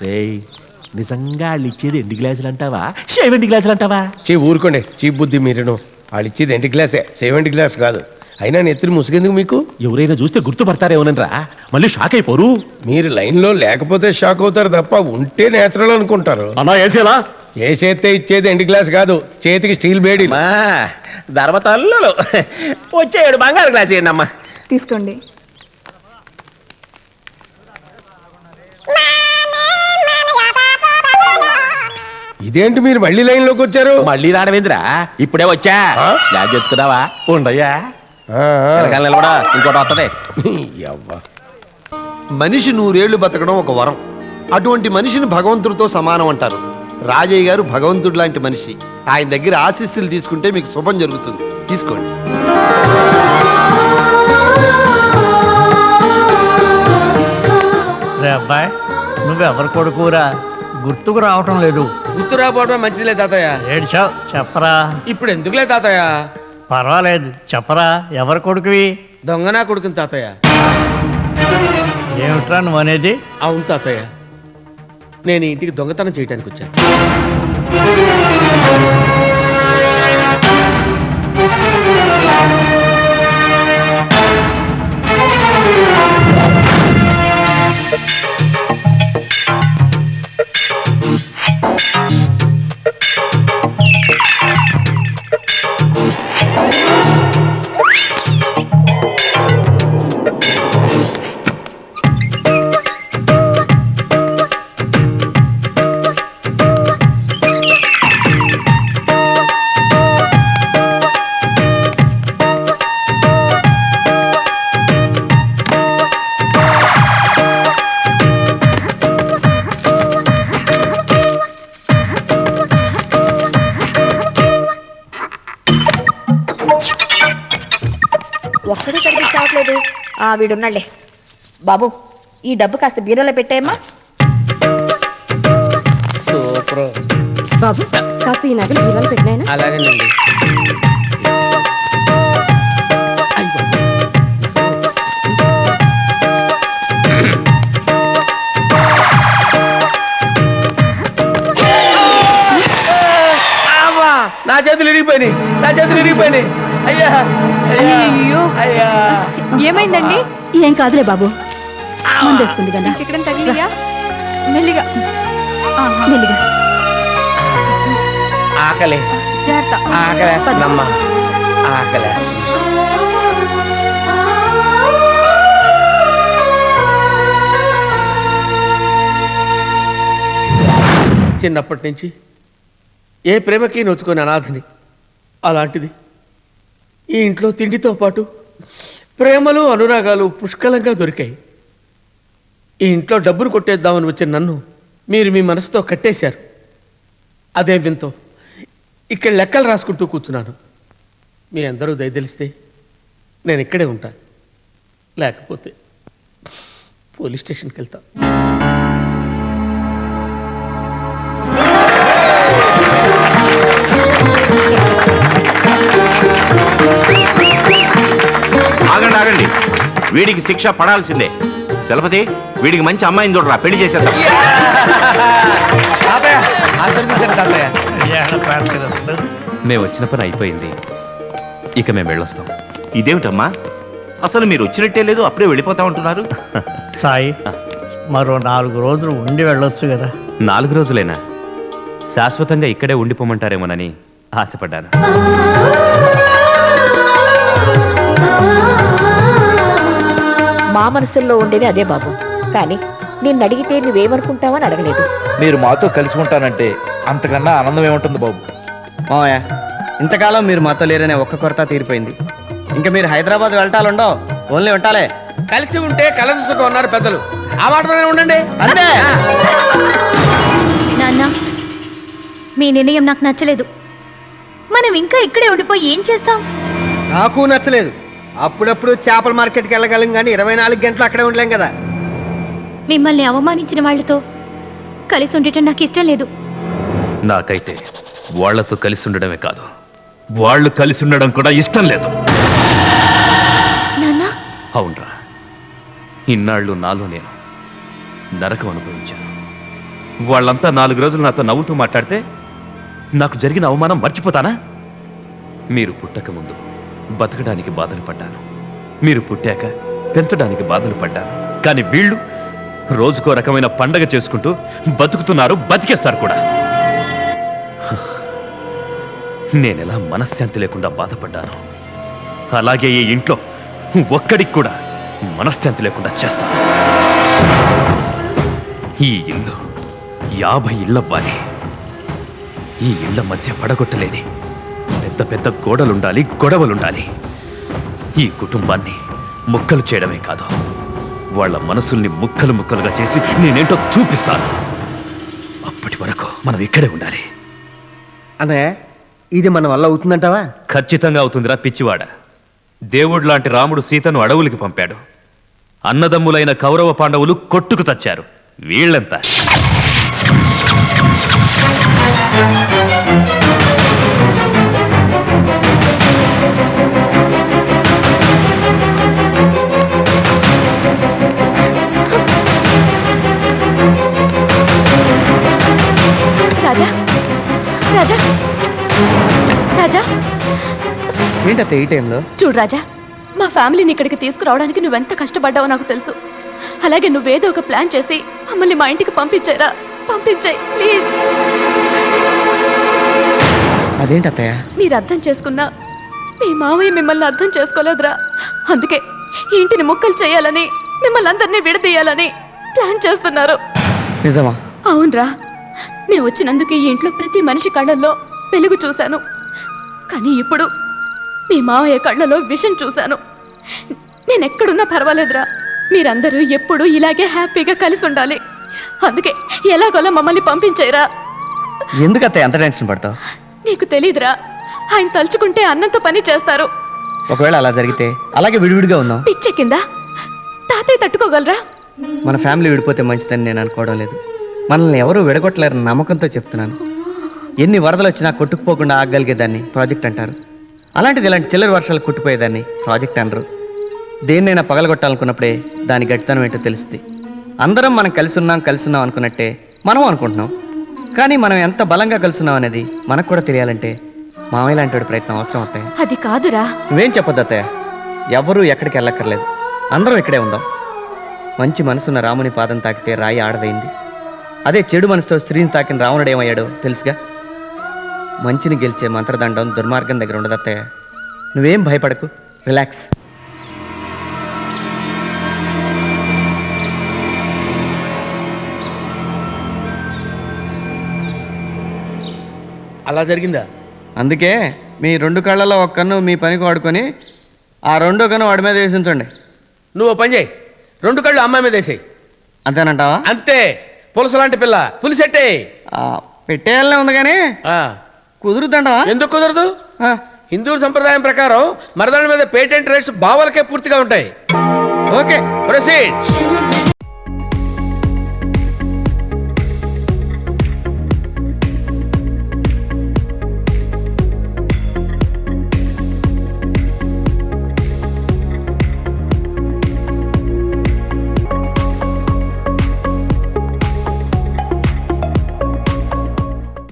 రేయ్ నిజంగా వాళ్ళు ఇచ్చేది ఎండు గ్లాసులు అంటావా సేవెండి గ్లాసులు అంటావా? ఊరుకోండి చీప్ బుద్ధి మీరును. వాళ్ళు ఇచ్చేది ఎంటి గ్లాసే, 70 గ్లాస్ కాదు. అయినా నెత్తులు ముసుగెందుకు మీకు? ఎవరైనా చూస్తే గుర్తుపడతారేమోనరా, మళ్ళీ షాక్ అయిపోరు. మీరు లైన్లో లేకపోతే షాక్ అవుతారు తప్ప ఉంటే నేచురల్ అనుకుంటారు. అన్నా వేసేలా? ఏ చేస్తే ఇచ్చేది ఎంటి గ్లాస్ కాదు, చేతికి స్టీల్ బేడి. ధర్మతల్లు వచ్చేడు బంగారు గ్లాస్ ఇవ్వండి అమ్మా. తీసుకోండి. ఇదేంటి మీరు మళ్ళీ లైన్లోకి వచ్చారు? మళ్ళీ రావడమేందిరా, ఇప్పుడే వచ్చా. గ్లాస్ తెచ్చుకున్నావా? ఉండయ్యా కూడా ఇంకోటి వస్తుంది. మనిషి 100 ఏళ్లు బతకడం ఒక వరం. అటువంటి మనిషిని భగవంతుడితో సమానం అంటారు. రాజయ్య గారు భగవంతుడు లాంటి మనిషి. ఆయన దగ్గర ఆశీస్సులు తీసుకుంటే మీకు శుభం జరుగుతుంది. తీసుకోండి. రే అబ్బాయి, నువ్వెవరు కొడుకురా? గుర్తుకు రావటం లేదు. గుర్తు రాపోవడం మంచిదిలే తాతయ్య. ఏడ్చావు, చెప్పరా. ఇప్పుడు ఎందుకులే తాతయ్య? పర్వాలేదు, చెప్పరా. ఎవరు కొడుకువి? దొంగనా కొడుకుని తాతయ్య. ఏమిట్రా నువ్వు అనేది? అవును తాతయ్య, నేను ఈ ఇంటికి దొంగతనం చేయడానికి వచ్చాను. ఒక్కడే కనిపించవట్లేదు. వీడున్నాళ్లే. బాబు, ఈ డబ్బు కాస్త బీరోలో పెట్టేయమ్మా. సూపర్ బాబు, కాస్త ఈ నగలు బీరోలో పెట్టినాయన. అలాగేనండి. నా చేతులు ఇరిగిపోయినాయి. అయ్యా అయ్యో, అయ్యా, ఏమైందండి? ఏం కాదులే బాబు, ముందేసుకుంది కదా. ఇక్కడ తగిలియా? మెల్లిగా మెల్లిగా. ఆకలి ఆకలేస్తుందమ్మా, ఆకలే. చిన్నప్పటి నుంచి ఏ ప్రేమకి నోచుకొని అనాథని. అలాంటిది ఈ ఇంట్లో తిండితో పాటు ప్రేమలు అనురాగాలు పుష్కలంగా దొరికాయి. ఈ ఇంట్లో డబ్బును కొట్టేద్దామని వచ్చిన నన్ను మీరు మీ మనసుతో కట్టేశారు. అదే వింతో ఇక్కడ లెక్కలు రాసుకుంటూ కూర్చున్నాను. మీ అందరూ దయదలిస్తే నేను ఇక్కడే ఉంటాను, లేకపోతే పోలీస్ స్టేషన్కి వెళ్తాను. ఆగండి, వీడికి శిక్ష పడాల్సిందే. చలపతి, వీడికి మంచి అమ్మాయిని చూడరా, పెళ్లి చేసేద్దాం. మేము వచ్చిన పని అయిపోయింది, ఇక మేము వెళ్ళొస్తాం. ఇదేమిటమ్మా, అసలు మీరు వచ్చినట్టే లేదు, అప్పుడే వెళ్ళిపోతా ఉంటున్నారు. సాయి, మరో 4 రోజులు ఉండి వెళ్ళొచ్చు కదా. 4 రోజులైనా శాశ్వతంగా ఇక్కడే ఉండిపోమంటారేమోనని ఆశపడ్డాను. మా మనసుల్లో ఉండేది అదే బాబు. కానీ నిన్ను అడిగితే నువ్వేమనుకుంటావని అడగలేదు. మీరు మాతో కలిసి ఉంటానంటే అంతకన్నా ఆనందం ఏముంటుంది బాబు. మావయ్య, ఇంతకాలం మీరు మాతో లేరనే ఒక్క కొరత తీరిపోయింది. ఇంకా మీరు హైదరాబాద్ వెళ్ళటాలుండవు, ఓన్లీ ఉంటాలే. కలిసి ఉంటే కలసి సుఖం ఉన్నారు పెద్దలు. ఆ మాటలోనే ఉండండి, అంతే. నాన్న, మీ నిర్ణయం నాకు నచ్చలేదు. మనం ఇంకా ఇక్కడే ఉండిపోయి ఏం చేస్తాం? నాకు నచ్చలేదు. అప్పుడప్పుడు చేపల మార్కెట్కి వెళ్ళగలం, కానీ 24 గంటలు అక్కడే ఉండలేం కదా. మిమ్మల్ని అవమానించిన వాళ్ళతో కలిసి ఉండటం నాకు ఇష్టం లేదు. నాకైతే వాళ్లతో కలిసి ఉండడమే కాదు, వాళ్ళు కలిసి ఉండడం కూడా ఇష్టం లేదు. నాన్న, అవునరా, ఇన్నాళ్ళు నాలో నేను నరకం అనుభవించాను. వాళ్ళంతా 4 రోజులు నాతో నవ్వుతూ మాట్లాడితే నాకు జరిగిన అవమానం మర్చిపోతానా? మీరు పుట్టక ముందు బతకడానికి బాధలు పడ్డాను, మీరు పుట్టాక పెంచడానికి బాధలు పడ్డాను. కానీ వీళ్ళు రోజుకో రకమైన పండగ చేసుకుంటూ బతుకుతున్నారు, బతికేస్తారు కూడా. నేనెలా మనశ్శాంతి లేకుండా బాధపడ్డాను, అలాగే ఈ ఇంట్లో ఒక్కడికి కూడా మనశ్శాంతి లేకుండా చేస్తాను. ఈ ఇల్లు 50 ఇళ్ళవ్వాలి. ఈ ఇళ్ల మధ్య పడగొట్టలేని పెద్ద పెద్ద గోడలుండాలి, గొడవలుండాలి. ఈ కుటుంబాన్ని ముక్కలు చేయడమే కాదు, వాళ్ళ మనసుల్ని ముక్కలు ముక్కలుగా చేసి నేనేంటో చూపిస్తాను. అప్పటి వరకు మనం ఇక్కడే ఉండాలి. అన్నయ్య, ఇది మన వల్ల అవుతుందంటావా? ఖచ్చితంగా అవుతుందిరా పిచ్చివాడ. దేవుడు లాంటి రాముడు సీతను అడవులకి పంపాడు. అన్నదమ్ములైన కౌరవ పాండవులు కొట్టుకు చచ్చారు. వీళ్ళంతా రాజా, రాజా, రాజా, ఏంటత్త ఈ టైంలో? చూడు రాజా, మా ఫ్యామిలీని ఇక్కడికి తీసుకురావడానికి నువ్వెంత కష్టపడ్డావో నాకు తెలుసు. అలాగే నువ్వేదో ఒక ప్లాన్ చేసి మమ్మల్ని మా ఇంటికి పంపించారా? పంపించాయి ప్లీజ్. అదేంటత్తయ్య? మీరు అర్థం చేసుకున్నా మీ మావయ్య మిమ్మల్ని అర్థం చేసుకోలేదురా. అందుకే ఈ ఇంటిని ముక్కలు చేయాలని, మిమ్మల్ని అందరినీ విడదీయాలని ప్లాన్ చేస్తున్నారు. నిజమా? అవునరా, మేము వచ్చినందుకు ఈ ఇంట్లో ప్రతి మనిషి కళ్ళల్లో వెలుగు చూశాను. కానీ ఇప్పుడు మీ మావయ్య కళ్ళలో విషం చూశాను. నేను ఎక్కడున్నా పర్వాలేదురా, మీరందరూ ఎప్పుడూ ఇలాగే హ్యాపీగా కలిసి ఉండాలి. అందుకే ఎలాగోలా మమ్మల్ని పంపించేరా. ఎందుకత్తయ్య అంత టెన్షన్ పడతావు? నీకు తెలీదురా, ఆయన తలుచుకుంటే అన్నంత పని చేస్తారు. ఒకవేళ అలా జరిగితే అలాగే విడివిడిగా ఉందాం. పిచ్చే కింద తాతయ్య తట్టుకోగలరా? మన ఫ్యామిలీ విడిపోతే మంచిదని నేను అనుకోవడం లేదు. మనల్ని ఎవరూ విడగొట్టలేరని నమ్మకంతో చెప్తున్నాను. ఎన్ని వరదలు వచ్చినా కొట్టుకుపోకుండా ఆగగలిగేదాన్ని ప్రాజెక్ట్ అంటారు. అలాంటిది ఇలాంటి చిల్లర వర్షాలు కొట్టుపోయేదాన్ని ప్రాజెక్ట్ అనరు. దేన్నైనా పగలగొట్టాలనుకున్నప్పుడే దాని గట్టితనం ఏంటో తెలుస్తుంది. అందరం మనం కలిసి ఉన్నాం అనుకున్నట్టే మనం అనుకుంటున్నాం. కానీ మనం ఎంత బలంగా కలుసున్నాం అనేది మనకు కూడా తెలియాలంటే మామయ్య లాంటి ప్రయత్నం అవసరం అవుతాయి. అది కాదురా. నువ్వేం చెప్పొద్దు అత్తయ్య. ఎవరూ ఎక్కడికి వెళ్ళక్కర్లేదు, అందరం ఇక్కడే ఉందాం. మంచి మనసున్న రాముని పాదం తాకితే రాయి ఆడదైంది. అదే చెడు మనసుతో స్త్రీని తాకిన రావణుడు ఏమయ్యాడో తెలుసుగా. మంచిని గెలిచే మంత్రదండం దుర్మార్గం దగ్గర ఉండదు అత్తయ్య. నువ్వేం భయపడకు, రిలాక్స్. అలా జరిగిందా? అందుకే మీ 2 కళ్ళలో ఒక కన్ను మీ పనికి వాడుకొని ఆ 2వ కన్ను వాడి మీద వేసి ఉంచండి. నువ్వు పని చేయి, 2 కళ్ళు అమ్మాయి మీద వేసేయి. అంతేనంటావా? అంతే, పులస లాంటి పిల్ల పులిసెట్టే. పెట్టేయాలనే ఉంది కానీ కుదురుద్దంటావా? ఎందుకు కుదరదు? హిందూ సంప్రదాయం ప్రకారం మరదాని మీద పేటెంట్ రైట్స్ బావలకే పూర్తిగా ఉంటాయి. Okay, proceed.